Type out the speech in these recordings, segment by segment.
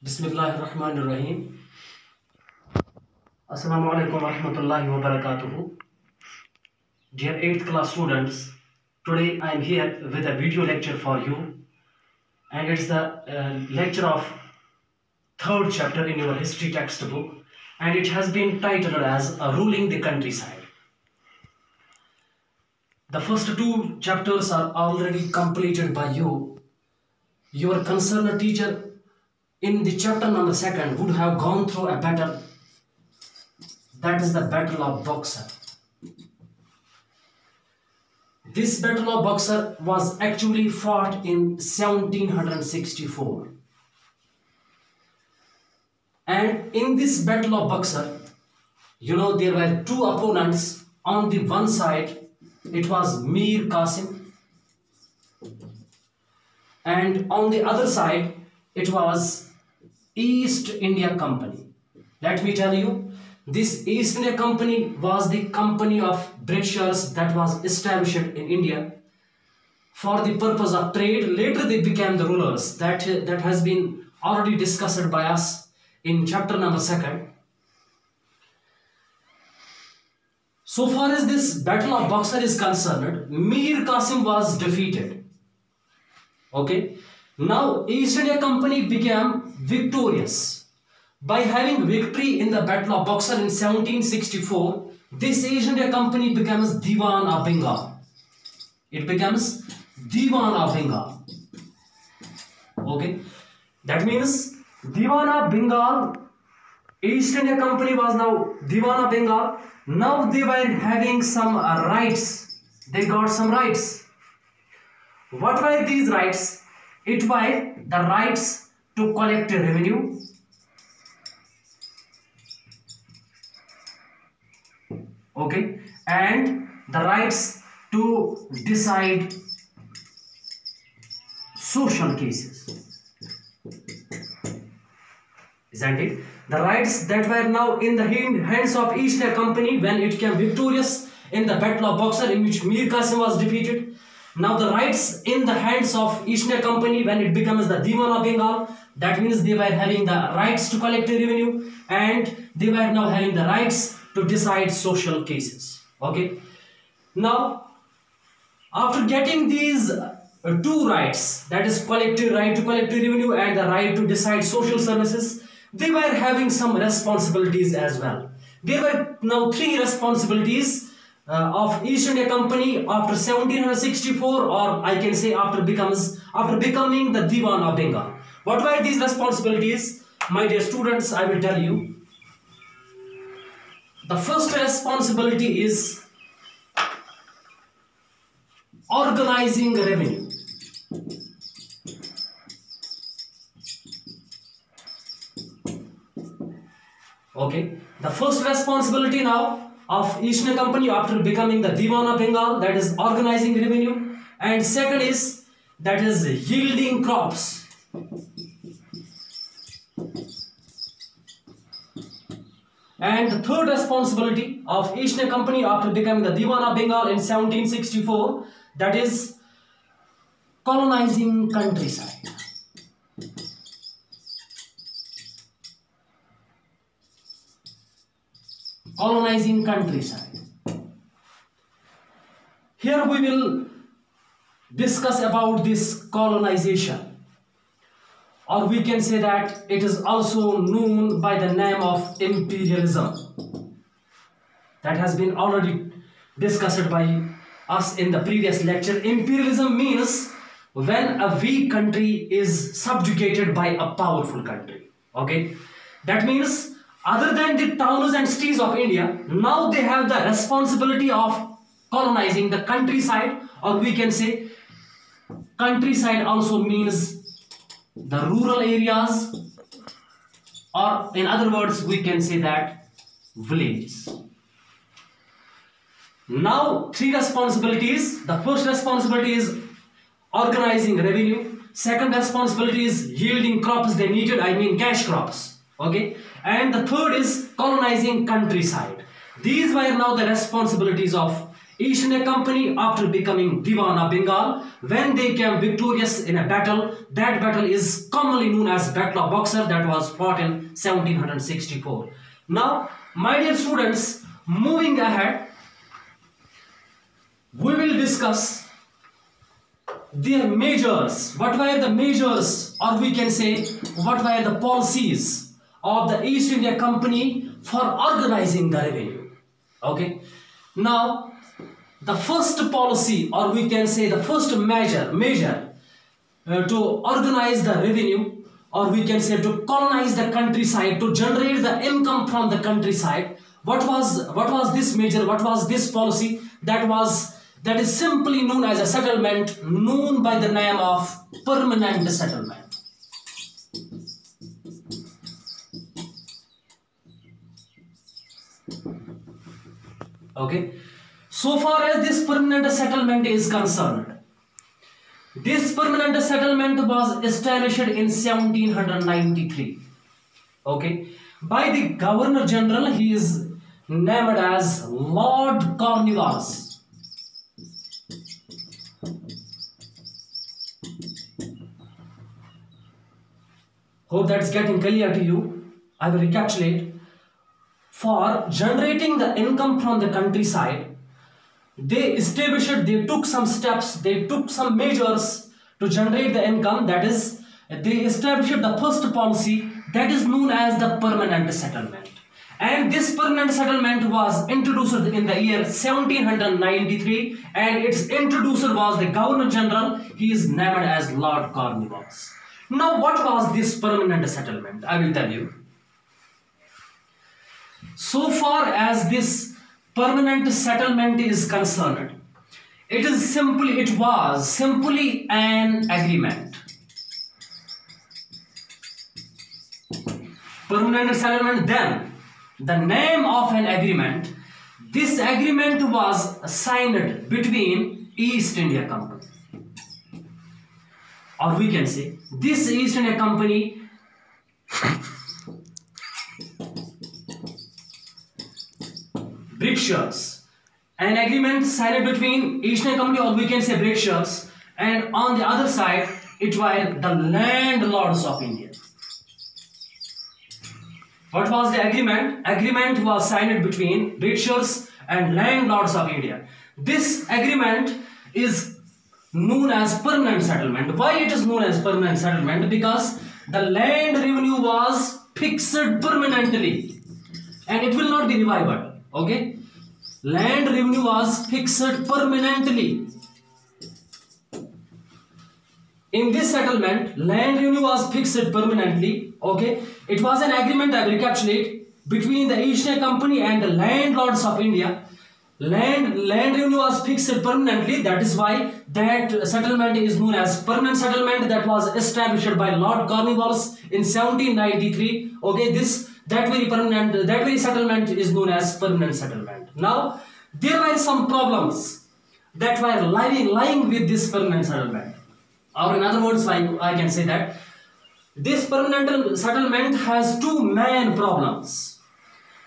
Bismillahirrahmanirrahim. Assalamu alaikum warahmatullahi wabarakatuh. Dear 8th class students, today I am here with a video lecture for you, and it's the lecture of third chapter in your history textbook, and it has been titled as Ruling the Countryside. The first two chapters are already completed by you. Your concerned teacher in the chapter number 2 would have gone through a battle, that is the Battle of Buxar. This Battle of Buxar was actually fought in 1764. And in this Battle of Buxar, there were two opponents. On the one side, it was Mir Qasim, and on the other side, it was East India Company. Let me tell you, this East India Company was the company of Britishers that was established in India for the purpose of trade. Later they became the rulers. That has been already discussed by us in chapter number 2. So far as this Battle of Buxar is concerned, Mir Qasim was defeated. Okay. Now East India Company became victorious. By having victory in the Battle of Buxar in 1764, this East India Company becomes Diwan of Bengal. It becomes Diwan of Bengal. Okay. That means Diwan of Bengal, East India Company was now Diwan of Bengal. Now they were having some rights. They got some rights. What were these rights? It were the rights to collect revenue, okay, and the rights to decide social cases. Isn't it? The rights that were now in the hands of East India Company when it came victorious in the Battle of Buxar, in which Mir Qasim was defeated. Now the rights in the hands of East India Company when it becomes the Diwan of Bengal. That means they were having the rights to collect revenue, and they were now having the rights to decide social cases. Okay. Now, after getting these two rights, that is right to collect revenue and the right to decide social services, they were having some responsibilities as well. There were now three responsibilities of East India Company after 1764, or I can say after becoming the Diwan of Bengal. What were these responsibilities? My dear students, I will tell you. The first responsibility is organizing revenue. Okay, the first responsibility now of East India Company after becoming the Diwan of Bengal, that is organizing revenue, and second is that is yielding crops. And the third responsibility of East India Company after becoming the Diwan of Bengal in 1764, that is colonizing countryside. Colonizing countryside. Here we will discuss about this colonization, or we can say that it is also known by the name of imperialism. That has been already discussed by us in the previous lecture. Imperialism means when a weak country is subjugated by a powerful country. Okay, that means other than the towns and cities of India, now they have the responsibility of colonizing the countryside, or we can say countryside also means the rural areas, or in other words we can say that villages. Now three responsibilities. The first responsibility is organizing revenue. Second responsibility is yielding crops they needed, I mean cash crops. Okay, and the third is colonizing countryside. These were now the responsibilities of East India Company, after becoming Diwan of Bengal, when they came victorious in a battle, that battle is commonly known as Battle of Buxar, that was fought in 1764. Now, my dear students, moving ahead, we will discuss their measures. What were the measures, or we can say, what were the policies of the East India Company for organizing the revenue? Okay. Now, the first policy, or we can say the first measure to organize the revenue, or we can say to colonize the countryside, to generate the income from the countryside. What was this measure? What was this policy? That is simply known as a settlement, known by the name of permanent settlement. Okay. So far as this permanent settlement is concerned, this permanent settlement was established in 1793. Okay. By the Governor General. He is named as Lord Cornwallis. Hope that's getting clear to you. I will recapitulate. For generating the income from the countryside, they took some steps, they took some measures to generate the income. That is, they established the first policy, that is known as the permanent settlement. And this permanent settlement was introduced in the year 1793, and its introducer was the Governor General. He is named as Lord Cornwallis. Now, what was this permanent settlement? I will tell you. So far as this permanent settlement is concerned, it was simply an agreement. Permanent settlement, then the name of an agreement. This agreement was signed between East India Company, or we can say this East India Company Britishers. An agreement signed between East India Company, or we can say Britishers, and on the other side it were the landlords of India. What was the agreement? Agreement was signed between Britishers and landlords of India. This agreement is known as permanent settlement. Why it is known as permanent settlement? Because the land revenue was fixed permanently and it will not be revived. Okay, land revenue was fixed permanently. In this settlement, land revenue was fixed permanently. Okay, it was an agreement, I will recapitulate, between the East India Company and the landlords of India. Land revenue was fixed permanently. That is why that settlement is known as permanent settlement. That was established by Lord Cornwallis in 1793. Okay, that very settlement is known as permanent settlement. Now, there were some problems that were lying with this permanent settlement. Or in other words, I can say that this permanent settlement has two main problems.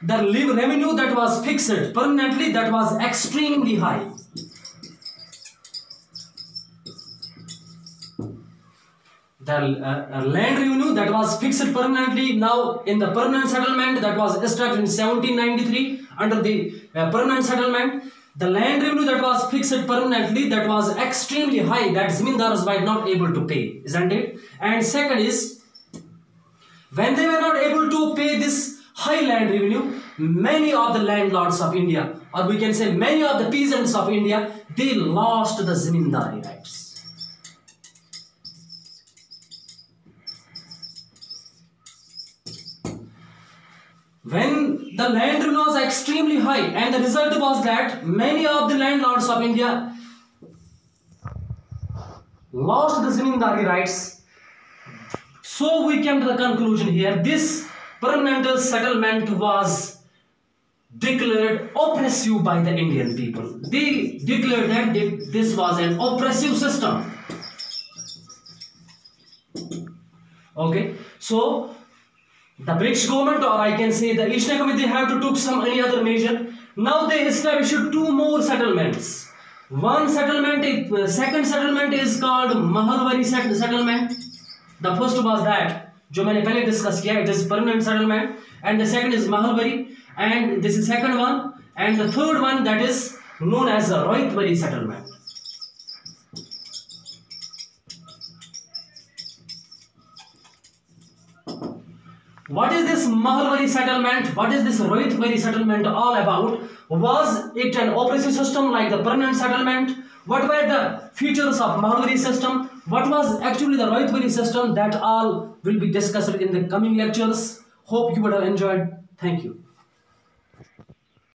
The revenue that was fixed permanently, that was extremely high. The land revenue that was fixed permanently, now in the permanent settlement that was established in 1793, under the permanent settlement, the land revenue that was fixed permanently, that was extremely high, that zamindars were not able to pay, isn't it? And second is, when they were not able to pay this high land revenue, many of the landlords of India, or we can say many of the peasants of India, they lost the zamindari rights. When the land revenue was extremely high, and the result was that many of the landlords of India lost the zamindari rights. So we came to the conclusion here, this permanent settlement was declared oppressive by the Indian people. They declared that this was an oppressive system. Okay, so the British government, or I can say the East India Company, they have to take some any other measure Now they established two more settlements. One settlement, second settlement is called Mahalwari settlement. The first was that, जो मैंने पहले discuss किया, it is permanent settlement, and the second is Mahalwari, and this is second one, and the third one that is known as the Rohitwari settlement. What is this Mahalwari settlement? What is this Rohitwari settlement all about? Was it an oppressive system like the permanent settlement? What were the features of Mahalwari system? What was actually the Rohitwari system? That all will be discussed in the coming lectures. Hope you would have enjoyed. Thank you.